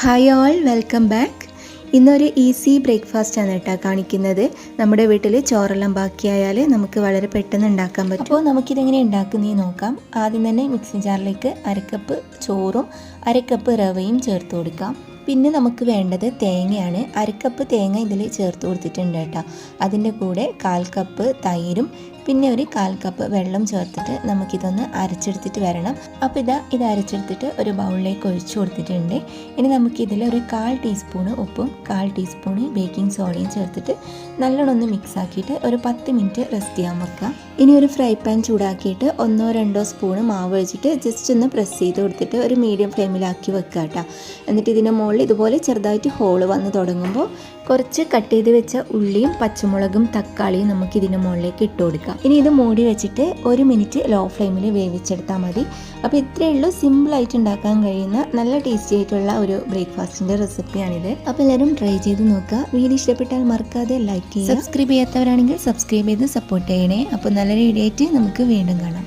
Hi all, welcome back. ഇന്നൊരു easy breakfast ആണ് കേട്ടോ കാണിക്കുന്നത്. നമ്മുടെ വീട്ടിൽ ചോറെല്ലാം ബാക്കിയായാൽ നമുക്ക് വളരെ പെട്ടെന്ന് ഉണ്ടാക്കാൻ പറ്റും. അപ്പോൾ നമുക്കിതെങ്ങനെ ഉണ്ടാക്കുന്നതെന്ന് നോക്കാം. ആദ്യം തന്നെ മിക്സിംഗ് ജാറിലേക്ക് അരക്കപ്പ് ചോറും അരക്കപ്പ് റവയും ചേർത്ത് കൊടുക്കാം. പിന്നെ നമുക്ക് വേണ്ടത് തേങ്ങയാണ്. അരക്കപ്പ് തേങ്ങ ഇതിൽ ചേർത്ത് കൊടുത്തിട്ടുണ്ട് കേട്ടോ. അതിൻ്റെ കൂടെ 1/4 കപ്പ് തൈരും പിന്നെ ഒരു 1/4 കപ്പ് വെള്ളം ചേർത്തിട്ട് നമുക്കിതൊന്ന് അരച്ചെടുത്തിട്ട് വരണം. അപ്പോൾ ഇത് അരച്ചെടുത്തിട്ട് ഒരു ബൗളിലേക്ക് ഒഴിച്ചു കൊടുത്തിട്ടുണ്ട്. ഇനി നമുക്കിതിൽ ഒരു 1/4 ടീസ്പൂണ് ഉപ്പും 1/4 ടീസ്പൂണ് ബേക്കിംഗ് സോഡയും ചേർത്തിട്ട് നല്ലോണം ഒന്ന് മിക്സ് ആക്കിയിട്ട് ഒരു 10 മിനിറ്റ് റെസ്റ്റ് ചെയ്യാൻ വെക്കാം. ഇനി ഒരു ഫ്രൈ പാൻ ചൂടാക്കിയിട്ട് 1-2 സ്പൂണ് മാവ് ഒഴിച്ചിട്ട് ജസ്റ്റ് ഒന്ന് പ്രസ് ചെയ്ത് കൊടുത്തിട്ട് ഒരു മീഡിയം ഫ്ലെയിമിലാക്കി വെക്കുക കേട്ടോ. എന്നിട്ട് ഇതിൻ്റെ മുകളിൽ ഇതുപോലെ ചെറുതായിട്ട് ഹോള് വന്ന് തുടങ്ങുമ്പോൾ കുറച്ച് കട്ട് ചെയ്ത് വെച്ച ഉള്ളിയും പച്ചമുളകും തക്കാളിയും നമുക്ക് ഇതിൻ്റെ മുകളിലേക്ക് ഇട്ട് കൊടുക്കാം. ഇനി ഇത് മൂടി വെച്ചിട്ട് 1 മിനിറ്റ് ലോ ഫ്ലെയിമിൽ വേവിച്ചെടുത്താൽ മതി. അപ്പോൾ ഇത്രയേ ഉള്ളൂ, സിമ്പിളായിട്ട് ഉണ്ടാക്കാൻ കഴിയുന്ന നല്ല ടേസ്റ്റി ആയിട്ടുള്ള ഒരു ബ്രേക്ക്ഫാസ്റ്റിൻ്റെ റെസിപ്പിയാണിത്. അപ്പോൾ എല്ലാവരും ട്രൈ ചെയ്ത് നോക്കുക. വീഡിയോ ഇഷ്ടപ്പെട്ടാൽ മറക്കാതെ ലൈക്ക് ചെയ്യുക. സബ്സ്ക്രൈബ് ചെയ്യാത്തവരാണെങ്കിൽ സബ്സ്ക്രൈബ് ചെയ്ത് സപ്പോർട്ട് ചെയ്യണേ. അപ്പോൾ നല്ലൊരു വീഡിയോ ആയിട്ട് നമുക്ക് വീണ്ടും കാണാം.